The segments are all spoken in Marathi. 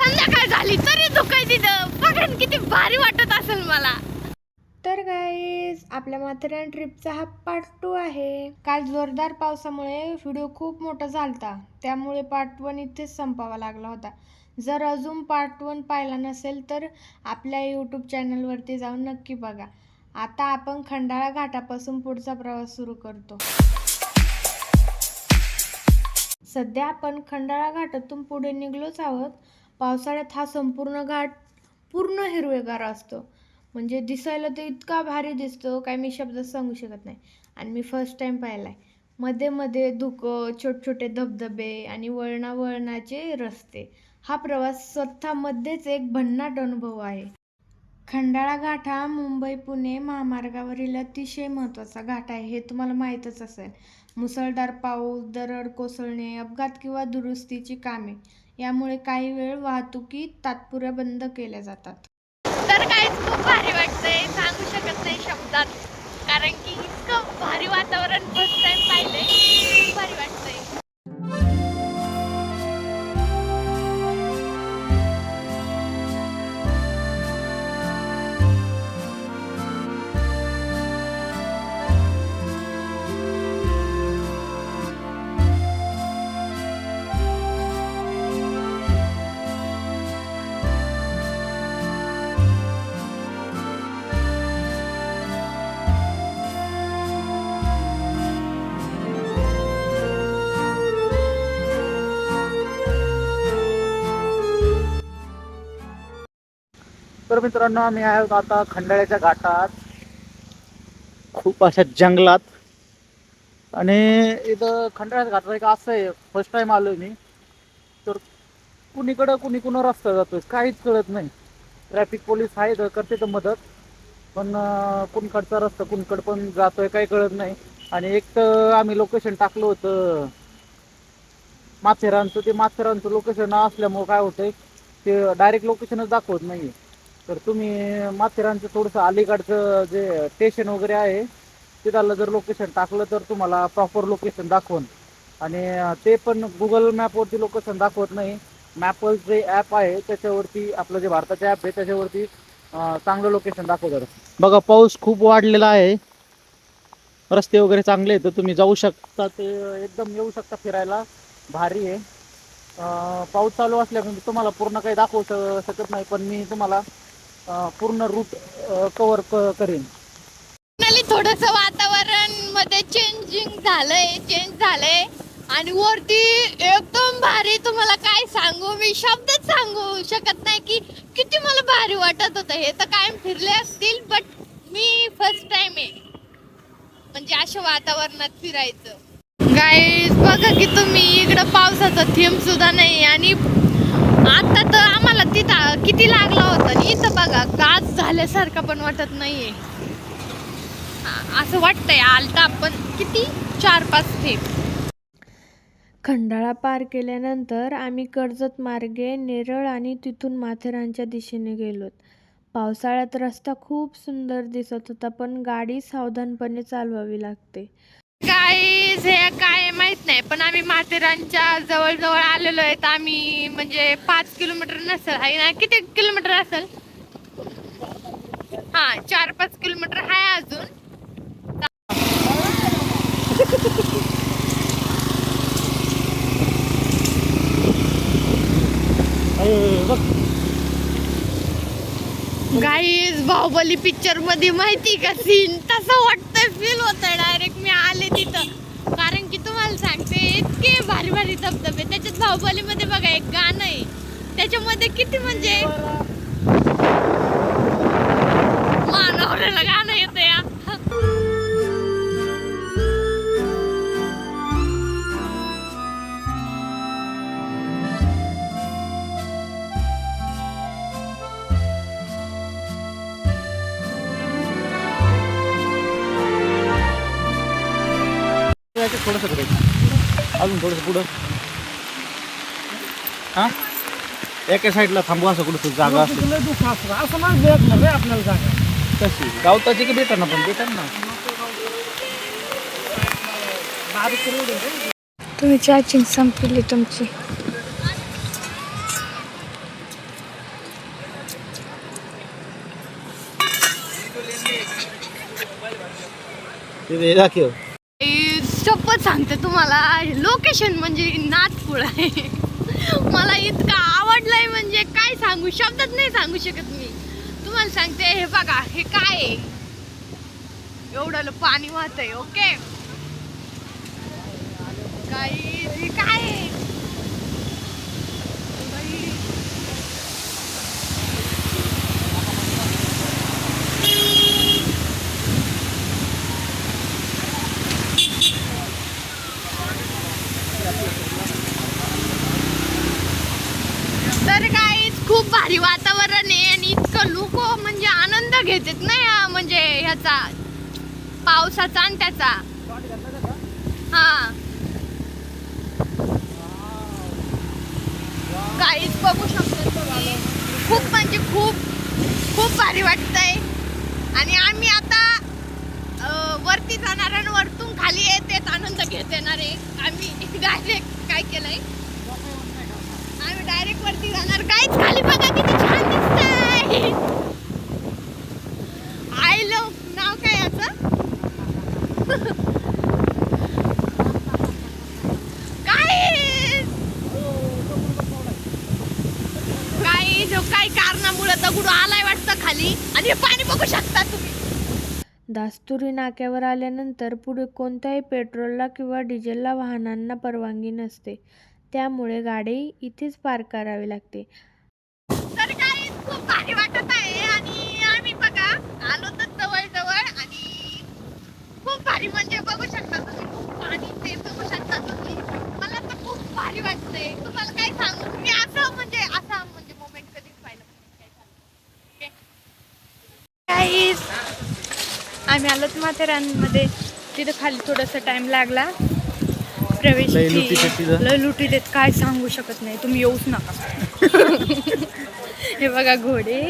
संध्याकाळ झाली तरी धुकं तिथं बघा किती भारी वाटत असेल मला. तर गाईज आपल्या माथेरान ट्रिपचा हा पार्ट 2 आहे. काल जोरदार पावसामुळे व्हिडिओ खूप मोठा झालता, त्यामुळे पार्ट 1 इथेच संपावा लागला होता. जर अजून पार्ट 1 पाहिला नसेल तर आपल्या यूट्यूब चॅनलवरती जाऊन नक्की बघा. आता आपण खंडाळा घाटापासून पुढचा प्रवास सुरू करतो. सध्या आपण खंडाळा घाटातून पुढे निघलोच आहोत. पावसाळ्यात हा संपूर्ण घाट पूर्ण हिरवेगार असतो. म्हणजे दिसायला तर इतका भारी दिसतो, काय मी शब्दात सांगू शकत नाही. आणि मी फर्स्ट टाइम पाहिलाय. मध्ये मध्ये धुकं, छोटे छोटे धबधबे आणि वळणावळणाचे रस्ते. हा प्रवास स्वतःमध्येच एक भन्नाट अनुभव आहे. खंडाळा घाट हा मुंबई-पुणे महामार्गावरील अतिशय महत्त्वाचा घाट आहे, हे तुम्हाला माहीतच असेल. मुसळधार पाऊस, दरड कोसळणे, अपघात किंवा दुरुस्तीची कामे यामुळे काही वेळ वाहतुकी तात्पुरत्या बंद केल्या जातात. तर काय खूप भारी वाटतंय, सांगू शकत नाही शब्दात, कारण की इतकं भारी वातावरण फर्स्ट टाइम पाहिलंय. खूप भारी वाटतंय. तर मित्रांनो, आम्ही आहोत आता खंडाळ्याच्या घाटात, खूप अशा जंगलात. आणि इथं खंडाळ्याच्या घाटात एक असं आहे, फर्स्ट टाइम आलोय मी. तर कुणीकडं रस्ता जातोय काहीच कळत नाही. ट्रॅफिक पोलीस आहेत, करते तर मदत, पण कुणकडचा रस्ता कुणकड पण जातोय काही कळत नाही. आणि एक तर आम्ही लोकेशन टाकलं होतं माथेरानचं, ते माथेरानचं लोकेशन असल्यामुळं काय होतंय, ते डायरेक्ट लोकेशनच दाखवत नाही. तर तुम्ही माथेरानचं थोडंसं अलीकडचं जे स्टेशन वगैरे आहे तिथलं जर लोकेशन टाकलं तर तुम्हाला प्रॉपर लोकेशन दाखवून. आणि ते पण गुगल मॅपवरती लोकेशन दाखवत नाही. मॅपवर जे ॲप आहे त्याच्यावरती, आपलं जे भारताचे ॲप आहे त्याच्यावरती चांगलं लोकेशन दाखवतात. बघा, पाऊस खूप वाढलेला आहे, रस्ते वगैरे चांगले आहेत, तर तुम्ही जाऊ शकता, ते एकदम येऊ शकता फिरायला, भारी आहे. पाऊस चालू असल्यामुळे तुम्हाला पूर्ण काही दाखवू शकत नाही, पण मी तुम्हाला पूर्ण रूट कव्हर करेन. थोडस वातावरण मध्ये चेंज झालंय आणि वरती एकदम भारी. तुम्हाला काय सांगू, मी शब्दात सांगू शकत नाही की किती मला भारी वाटत होतं. हे तर कायम फिरले असतील, बट मी फर्स्ट टाइम आहे म्हणजे अशा वातावरणात फिरायचं. गाईज बघा की तुम्ही, इकडं पावसाचा थेंब सुद्धा नाही. आणि आता तर आम्हाला तिथं किती लागला होता, आणि इथं बघा गाज झाल्यासारखं पण वाटत नाहीये. असं वाटतंय आलता आपण किती 4-5 थेंब. खंडाळा पार केल्यानंतर आम्ही कर्जत मार्गे नेरळ आणि तिथून माथेरानच्या दिशेने गेलोत. पावसाळ्यात रस्ता खूप सुंदर दिसत होता, पण गाडी सावधानपणे चालवावी लागते. गाईज हे काय माहित नाही, पण आम्ही माथेरानच्या जवळ आलेलो आहेत. आम्ही म्हणजे 5 किलोमीटर नसेल, आहे ना, किती किलोमीटर असेल, हा 4-5 किलोमीटर आहे अजून. गाईज बाहुबली पिक्चर मध्ये माहिती का सीन, तसं वाटतंय, फील होतंय डायरेक्ट. मी आले तिथं, कारण की तुम्हाला सांगते इतके भारी भारी धबधबे. त्याच्यात बाहुबली मध्ये बघा एक गाणं आहे, त्याच्यामध्ये किती म्हणजे मानवऱ्याला गाणं येतं या. थोडंसं अजून थोडंसं पुढं, हां एका साईडला थांबू, असं कुठं जागा असं नाही भेटणार रे आपल्याला जागा. कशी गावताची की भेटा ना, पण भेटा ना. तुम्ही चार्जिंग संपली तुमची. ते दाखव. शपथ सांगते तुम्हाला, लोकेशन म्हणजे नाथपुर आहे. मला इतकं आवडलंय म्हणजे काय सांगू, शब्दात नाही सांगू शकत मी. तुम्हाला सांगते, हे बघा, हे काय आहे, एवढं पाणी वाहतंय. ओके गाईज, हे काय आहे बाई? तर गाईज खूप भारी वातावरण आहे आणि इतकं लोक म्हणजे आनंद घेतात ना या म्हणजे ह्याचा पावसाचा आणि त्याचा. हा गाईज बघू शकतो तुम्ही, खूप म्हणजे खूप खूप भारी वाटतंय. आणि आम्ही आता वरती जाणार आणि वरतून खाली येतेच आनंद घेत येणार आहे. आम्ही डायरेक्ट काय केलंय, आम्ही डायरेक्ट वरती जाणार. काहीच खाली बघा किती छान दिसतंय. आय लव्ह, नाव काय याचं, काही जो काही कारणामुळे दगड आलाय वाटतं खाली आणि हे पाणी बघू शकता तुम्ही. दास्तुरी नाक्यावर आल्यानंतर पुढे कोणत्याही पेट्रोलला किंवा डिझेलला वाहनांना परवानगी नसते, त्यामुळे गाडी इथेच पार्क करावी लागते. तर काही खूप भारी वाटत आहे आणि आम्ही बघा आलो तर जवळ जवळ आणि खूप भारी म्हणजे बघू शकता तुम्ही, खूप पाणी ते बघू शकता तुम्ही. मला तर खूप भारी वाटतंय, तुम्हाला काय सांगू मी, असं म्हणजे मोमेंट कधीच पाहिलं नाही. गाईज, आम्ही आलोत माथेरानमध्ये. तिथं खाली थोडासा टाइम लागला, प्रवेश लय लुटी देत, काय सांगू शकत नाही, तुम्ही येऊच नका. हे बघा घोडे,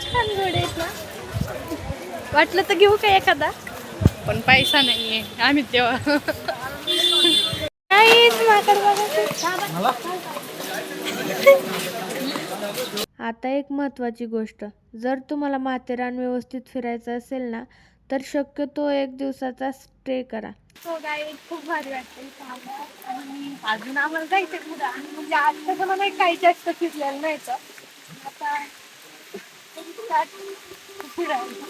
छान घोडे आहेत ना. वाटलं तर घेऊ का एखादा, पण पैसा नाहीये आम्ही तेव्हा. आता एक महत्त्वाची गोष्ट, जर तुम्हाला माथेरान व्यवस्थित फिरायचं असेल ना, तर शक्यतो 1 दिवसाचा स्टे करा. हो गाईज, खूप भारी वाटते आणि अजून आम्हाला जायचं पुढं. आणि म्हणजे आज कसं मला काही जास्त फिरलेलं नाही तर आता फिरायला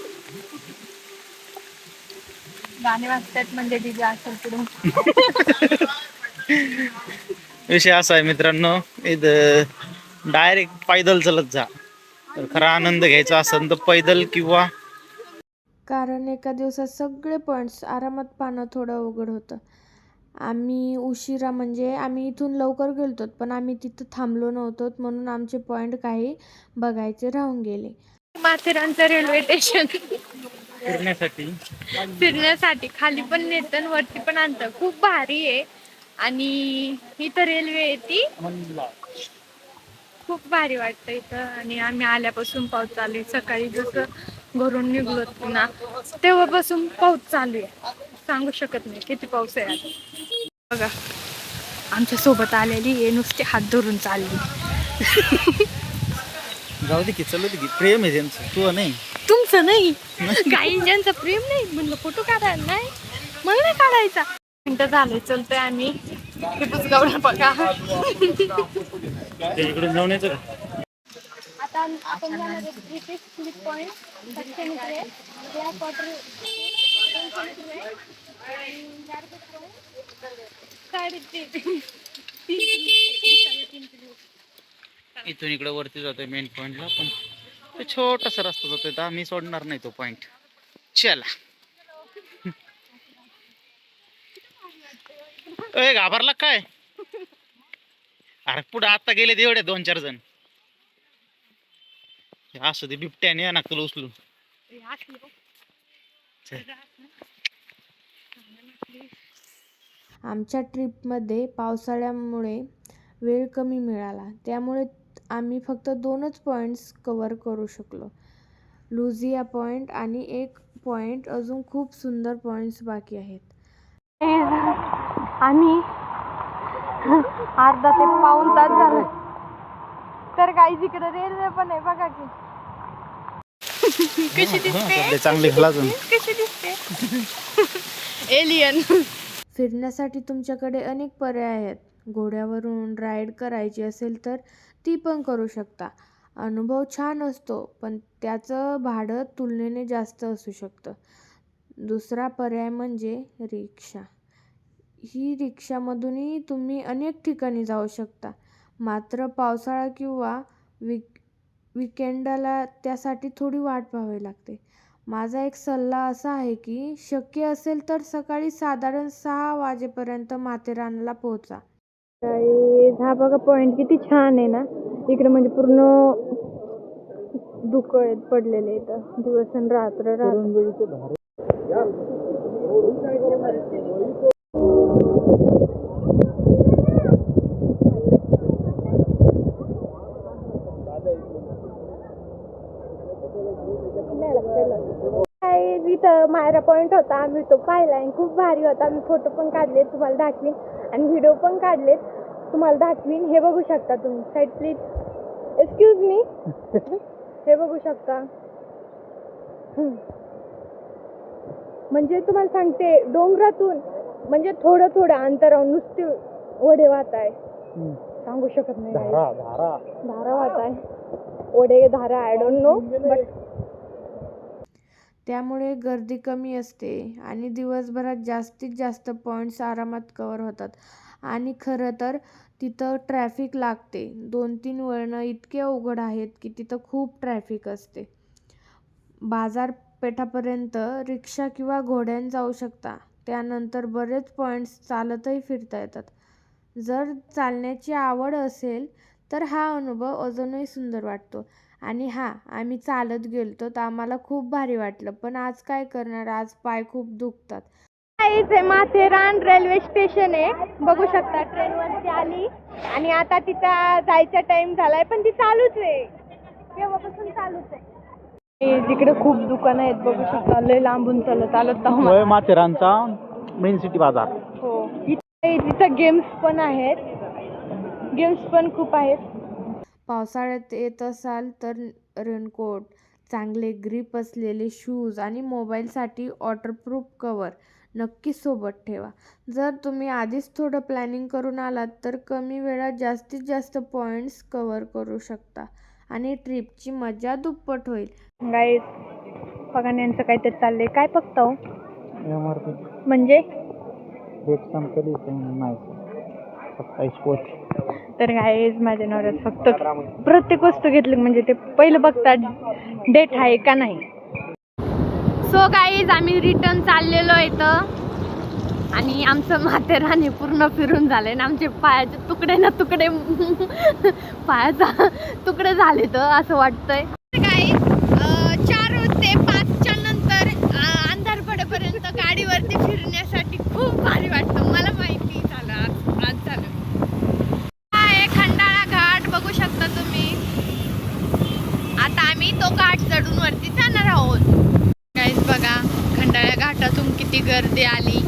गाणे वाजतात म्हणजे डीजे असेल पुढून. विषय असा आहे मित्रांनो, इथं डायरेक्ट पैदल चालत जा. तर खरा आनंद घ्यायचा असेल तर पैदल, किंवा कारण एका दिवसात सगळे पॉईंट्स आरामात पाहणं थोडं अवघड होतं. आम्ही उशिरा म्हणजे आम्ही इथून लवकर गेलतो, पण आम्ही तिथं थांबलो नव्हतो, म्हणून आमचे पॉईंट काही बघायचे राहून गेले. माथेरानचं रेल्वे स्टेशन फिरण्यासाठी फिरण्यासाठी खाली पण नेतं वरती पण आणतं, खूप भारी आहे. आणि इथं रेल्वे येते, खूप भारी वाटतं इथं. आणि आम्ही आल्यापासून पाऊस चालू आहे, सकाळी जसं घरून निघलो ना तेव्हापासून पाऊस चालू आहे, सांगू शकत नाही किती पाऊस आहे आता. बघा आमच्या सोबत आलेली आहे, नुसते हात धरून चालली. जाऊ दे की, चलू दे की, प्रेम आहे त्यांचं, तू नाही. तुमचं नाही, काही ज्यांचं प्रेम नाही म्हणलं फोटो काढायला नाही, मला नाही काढायचा. मिनटं झाले, चलतोय आम्ही. बुसगावला बघा. इकडून जाऊन यायचं का? आता आपण जाणार आहे ब्रिटिश क्लिक पॉइंट, 700 मीटर आहे. ब्लॅक वॉटर 200 मीटर आहे. आणि गार्बेज पॉइंट 3.5 इथून इकडे वरती जातोय मेन पॉइंटला, पण तो छोटासा रस्ता जातोय, तर आम्ही सोडणार नाही तो पॉइंट. चला. ए, घाबरला काय? अरे पुढे आता गेले एवढे 2-4 जण. असू दे, बिबट्याने या नाकल उचलून. आमच्या ट्रिपमध्ये पावसाळ्यामुळे वेळ कमी मिळाला, त्यामुळे आम्ही फक्त 2च पॉईंट्स कव्हर करू शकलो, लुझिया पॉईंट आणि एक पॉईंट. अजून खूप सुंदर पॉईंट्स बाकी आहेत. आम्ही अर्धा ते पाऊण तास झालं, तर काही जिकडे रेल्वे पण आहे बघा की. कशी दिसते ते चांगले खलाजून कशी दिसते एलियन. फिरण्यासाठी तुमच्याकडे अनेक पर्याय आहेत. घोड्यावरून राईड करायची असेल तर ती पण करू शकता. अनुभव छान असतो, पण त्याचं भाडं तुलनेने जास्त असू शकतं. दुसरा पर्याय म्हणजे रिक्षा. ही रिक्षामधूनही तुम्ही अनेक ठिकाणी जाऊ शकता. मात्र पावसाळा किंवा विकेंडला त्यासाठी थोडी वाट पाहावी लागते. माझा एक सल्ला असा आहे की शक्य असेल तर सकाळी साधारण 6 वाजेपर्यंत माथेरानला पोहोचा. हा बघा पॉइंट किती छान आहे ना. इकडे म्हणजे पूर्ण धुकं आहेत पडलेले इथं दिवस आणि रात्र. इथं मायरा पॉइंट होता, आम्ही तो पाहिला आणि खूप भारी होता. आम्ही फोटो पण काढले, तुम्हाला दाखवीन, आणि व्हिडिओ पण काढलेत, तुम्हाला दाखवीन. हे बघू शकता तुम्ही. Side please, excuse me. हे बघू शकता. म्हणजे तुम्हाला सांगते, डोंगरातून म्हणजे थोडं थोडं अंतरावर नुसते ओढे वाहत आहे. सांगू शकत नाही. धारा वाहत आहे, ओढे धारा, आय डोंट नो. बट त्यामुळे गर्दी कमी असते आणि दिवसभरात जास्तीत जास्त पॉईंट्स आरामात कव्हर होतात. आणि खरं तर तिथं ट्रॅफिक लागते. 2-3 वळणं इतके अवघड आहेत की तिथं खूप ट्रॅफिक असते. बाजारपेठापर्यंत रिक्षा किंवा घोड्याने जाऊ शकता. त्यानंतर बरेच पॉईंट्स चालतही फिरता येतात. जर चालण्याची आवड असेल तर हा अनुभव अजूनही सुंदर वाटतो. आणि आम्ही चालत गेलतो तर आम्हाला खूप भारी वाटलं, पण आज काय करणार, आज पाय खूप दुखतात. इथे माथेरान रेल्वे स्टेशन आहे, बघू शकता. ट्रेनवरती आली आणि आता तिचा जायचा टाइम झालाय, पण ती चालूच आहे, केव्हापासून चालूच आहे. तिकडे खूप दुकान आहेत, बघू शकता. लय लांबून चालत माथेरानचा मेन सिटी बाजार. हो, तिथं गेम्स पण आहेत, गेम्स पण खूप आहेत. पावसाळ्यात येत असाल तर रेनकोट, चांगले ग्रीप असलेले शूज आणि मोबाईलसाठी वॉटरप्रूफ कवर नक्की सोबत ठेवा. जर तुम्ही आधीच थोडं प्लॅनिंग करून आलात तर कमी वेळात जास्तीत जास्त पॉईंट्स कव्हर करू शकता आणि ट्रिपची मजा दुप्पट होईल. गाईस, पगाण्यांचं काहीतरी चाललंय. काय बघतो म्हणजे तर गाईज, माझ्या नवऱ्यात फक्त प्रत्येक वस्तू घेतली म्हणजे ते पहिलं बघतात डेट आहे का नाही. सो गाईज, आम्ही रिटर्न चाललेलो इथं आणि आमचं माथेरान पूर्ण फिरून झालंय ना. आमचे पायाचे तुकडे ना तुकडे पायाचा तुकडे झाले तर असं वाटतंय. गाईज, 4 ते 5च्या नंतर अंधार पडेपर्यंत गाडीवरती फिरण्यासाठी खूप भारी वाटतं. मला माहिती झालं आज झालं. खंडाळा घाट बघू शकता तुम्ही. आता आम्ही तो घाट चढून वरती जाणार आहोत. गाईज बघा, खंडाळा घाटातून किती गर्दी आली.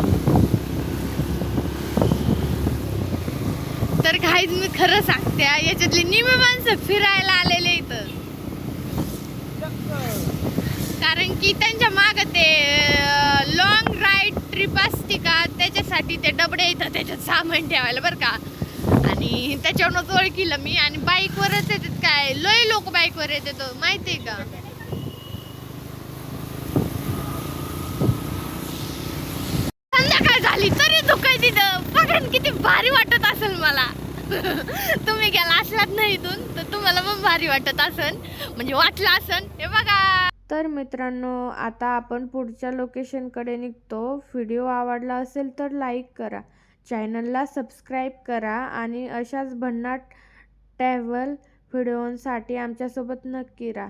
तर गाईज, मी खरं सांगते, याच्यातली निम्मी माणसं फिरायला आलेले इथं, कारण की त्यांच्या माग ते लॉंग राईड ट्रिप असते का, त्याच्यासाठी ते डबडे इथं त्याच्यात सामान ठेवायला बरं का. आणि त्याच्यावरूनच ओळखीलं मी. आणि बाईकवरच येतात, काय लय लोक बाईकवर येतात माहितीये का. संध्याकाळ झाली तरी दुकान तिथं. बघा किती भारी वाटत असेल मला. तुम्ही गेला असलात नाही इथून तर तुम्हाला पण भारी वाटत असेल, म्हणजे वाटलं असेल. हे बघा. तर मित्रांनो, आता आपण पुढच्या लोकेशनकडे निघतो. व्हिडिओ आवडला असेल तर लाईक करा, चॅनलला सबस्क्राईब करा आणि अशाच भन्नाट ट्रॅव्हल व्हिडिओंसाठी आमच्यासोबत नक्की राहा.